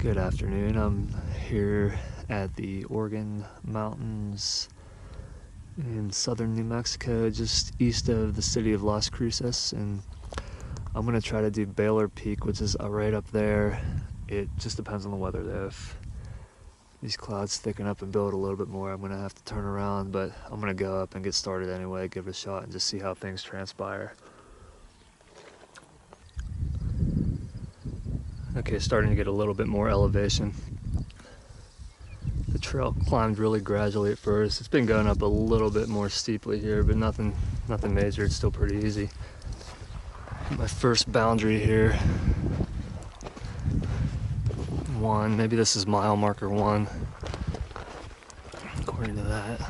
Good afternoon. I'm here at the Organ Mountains in southern New Mexico, just east of the city of Las Cruces, and I'm going to try to do Baylor Peak, which is right up there. It just depends on the weather though. If these clouds thicken up and build a little bit more, I'm going to have to turn around, but I'm going to go up and get started anyway, give it a shot and just see how things transpire. Okay, starting to get a little bit more elevation. The trail climbed really gradually at first. It's been going up a little bit more steeply here, but nothing major. It's still pretty easy. My first boundary here, one, maybe this is mile marker 1, according to that.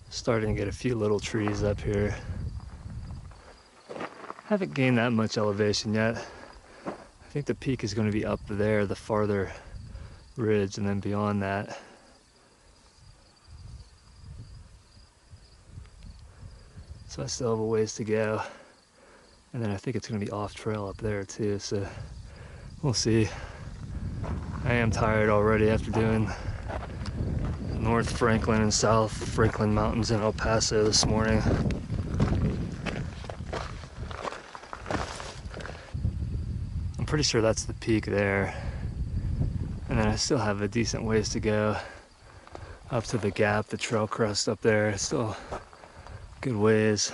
Starting to get a few little trees up here. Haven't gained that much elevation yet. I think the peak is going to be up there, the farther ridge, and then beyond that. So I still have a ways to go. And then I think it's going to be off trail up there too, so we'll see. I am tired already after doing North Franklin and South Franklin Mountains in El Paso this morning. I'm pretty sure that's the peak there. And then I still have a decent ways to go up to the gap, the trail crest up there. It's still good ways.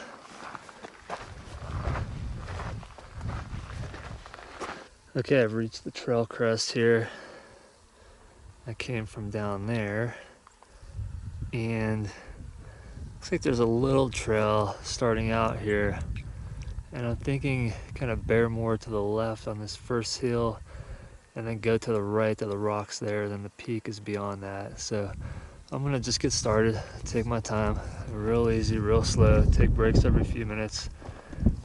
Okay, I've reached the trail crest here. I came from down there, and looks like there's a little trail starting out here, and I'm thinking kind of bear more to the left on this first hill and then go to the right to the rocks there, then the peak is beyond that. So I'm gonna just get started, take my time, real easy, real slow, take breaks every few minutes,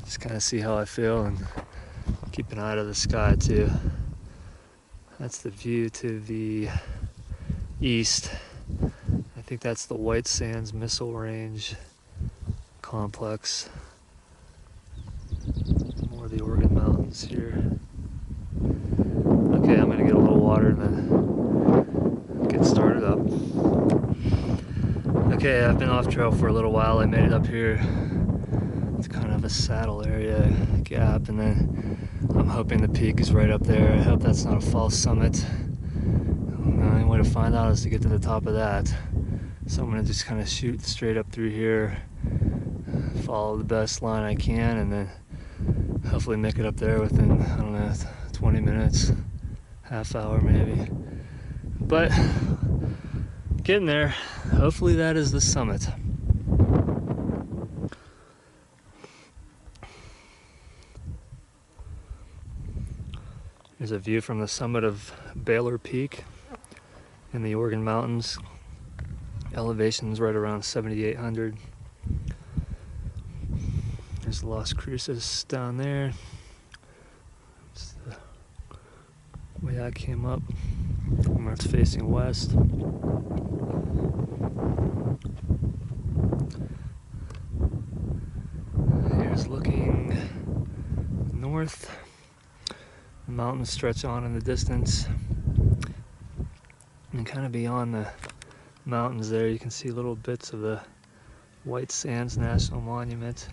just kind of see how I feel and keep an eye to the sky too. That's the view to the east. I think that's the White Sands Missile Range complex. More of the Organ Mountains here. Okay, I'm gonna get a little water and then get started up. Okay, I've been off trail for a little while. I made it up here. It's kind of a saddle area gap, and then I'm hoping the peak is right up there. I hope that's not a false summit. The only way to find out is to get to the top of that. So I'm gonna just kind of shoot straight up through here, follow the best line I can, and then hopefully make it up there within, I don't know, 20 minutes, half hour maybe. But getting there. Hopefully that is the summit. There's a view from the summit of Baylor Peak in the Organ Mountains. Elevation's right around 7,800. There's Las Cruces down there. It's the way I came up. And it's facing west. Here's looking north. The mountains stretch on in the distance. And kind of beyond the mountains there, you can see little bits of the White Sands National Monument.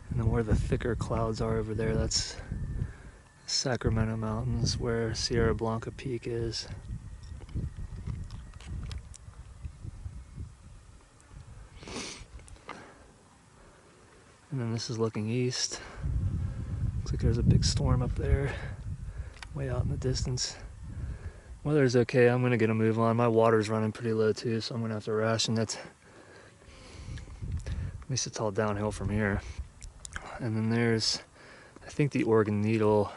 And then where the thicker clouds are over there, that's Sacramento Mountains, where Sierra Blanca Peak is. And then this is looking east. Looks like there's a big storm up there, way out in the distance. Weather's okay, I'm gonna get a move on. My water's running pretty low too, so I'm gonna have to ration it. At least it's all downhill from here. And then there's, I think, the Oregon Needle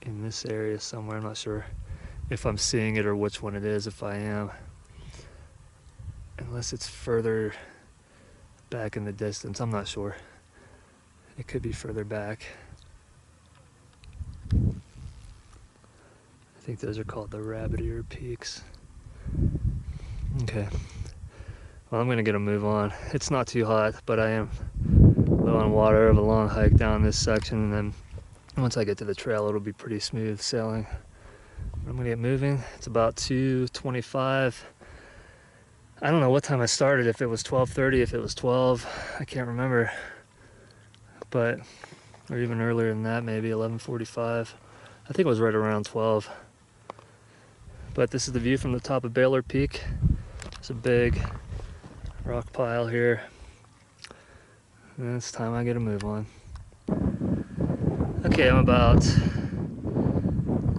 in this area somewhere. I'm not sure if I'm seeing it or which one it is, if I am. Unless it's further back in the distance. I'm not sure. It could be further back. I think those are called the rabbit ear peaks. Okay. Well, I'm gonna get a move on. It's not too hot, but I am low on water. I have a long hike down this section, and then once I get to the trail, it'll be pretty smooth sailing. I'm gonna get moving. It's about 2:25. I don't know what time I started, if it was 12:30, if it was 12, I can't remember. But, or even earlier than that, maybe 11:45. I think it was right around 12. But this is the view from the top of Baylor Peak. It's a big rock pile here. And it's time I get a move on. Okay, I'm about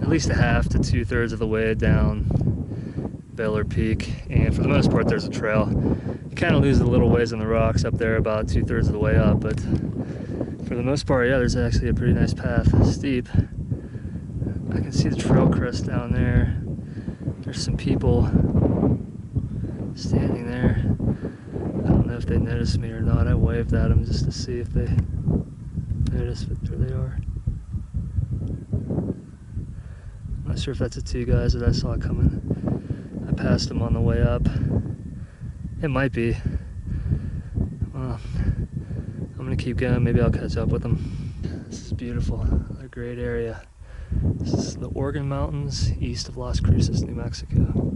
at least a half to 2/3 of the way down Baylor Peak, and for the most part there's a trail. You kind of lose a little ways in the rocks up there, about 2/3 of the way up, but for the most part, yeah, there's actually a pretty nice path. Steep. I can see the trail crest down there. There's some people standing there. I don't know if they noticed me or not. I waved at them just to see if they noticed, but there they are. I'm not sure if that's the two guys that I saw coming. I passed them on the way up. It might be. Well, I'm gonna keep going. Maybe I'll catch up with them. This is beautiful. A great area. This is the Organ Mountains, east of Las Cruces, New Mexico.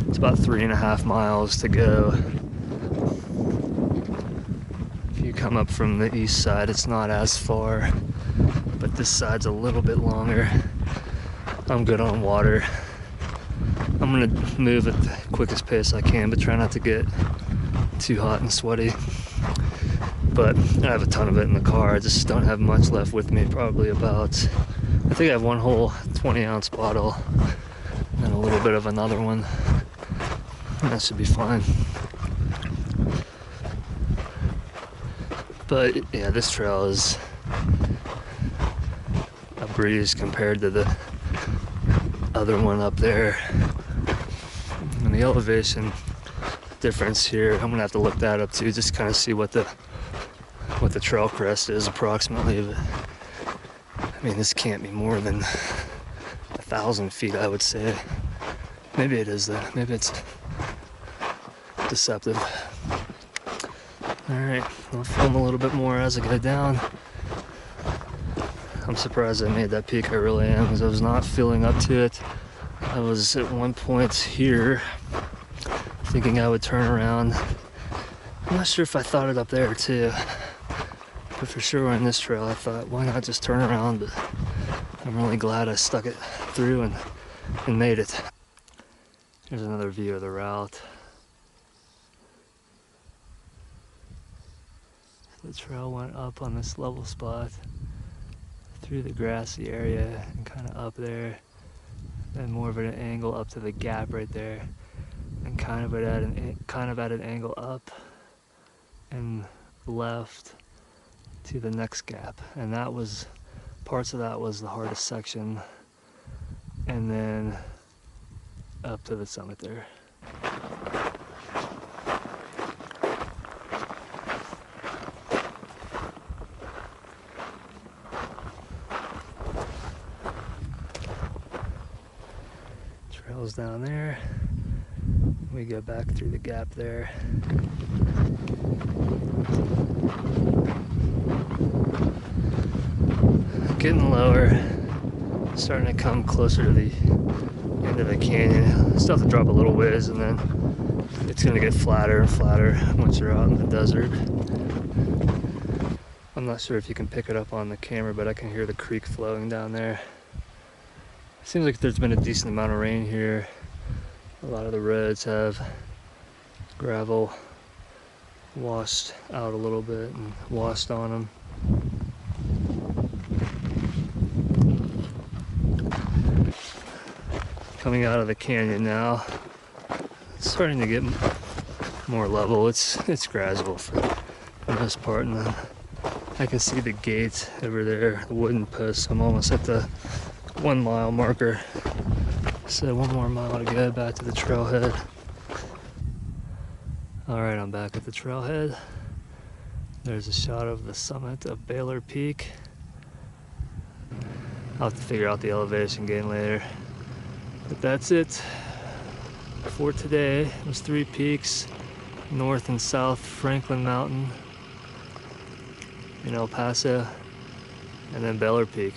It's about 3.5 miles to go. If you come up from the east side, it's not as far, but this side's a little bit longer. I'm good on water. I'm gonna move at the quickest pace I can, but try not to get too hot and sweaty. But I have a ton of it in the car. I just don't have much left with me. Probably about, I think I have one whole 20-ounce bottle and a little bit of another one. And that should be fine. But yeah, this trail is a breeze compared to the other one up there. And the elevation difference here, I'm gonna have to look that up too, just kind of see what the trail crest is approximately. But I mean, this can't be more than 1,000 feet, I would say. Maybe it is though. Maybe it's deceptive. All right, I'll film a little bit more as I go down. I'm surprised I made that peak. I really am, because I was not feeling up to it. I was at one point here thinking I would turn around. I'm not sure if I thought it up there too, but for sure on this trail I thought, why not just turn around? But I'm really glad I stuck it through and made it. Here's another view of the route. The trail went up on this level spot through the grassy area and kind of up there, then more of an angle up to the gap right there, and kind of at an angle up and left to the next gap. And that was, parts of that was the hardest section, and then up to the summit there. Trails down there. We go back through the gap there. Getting lower, starting to come closer to the end of the canyon. Still have to drop a little ways, and then it's going to get flatter and flatter once you're out in the desert. I'm not sure if you can pick it up on the camera, but I can hear the creek flowing down there. Seems like there's been a decent amount of rain here. A lot of the roads have gravel washed out a little bit and washed on them. Coming out of the canyon now, it's starting to get more level. It's gradual for the most part, and I can see the gate over there, the wooden post. I'm almost at the 1 mile marker, so 1 more mile to go back to the trailhead. Alright, I'm back at the trailhead. There's a shot of the summit of Baylor Peak. I'll have to figure out the elevation gain later. But that's it for today. There's 3 peaks, North and South Franklin Mountain in El Paso, and then Baylor Peak.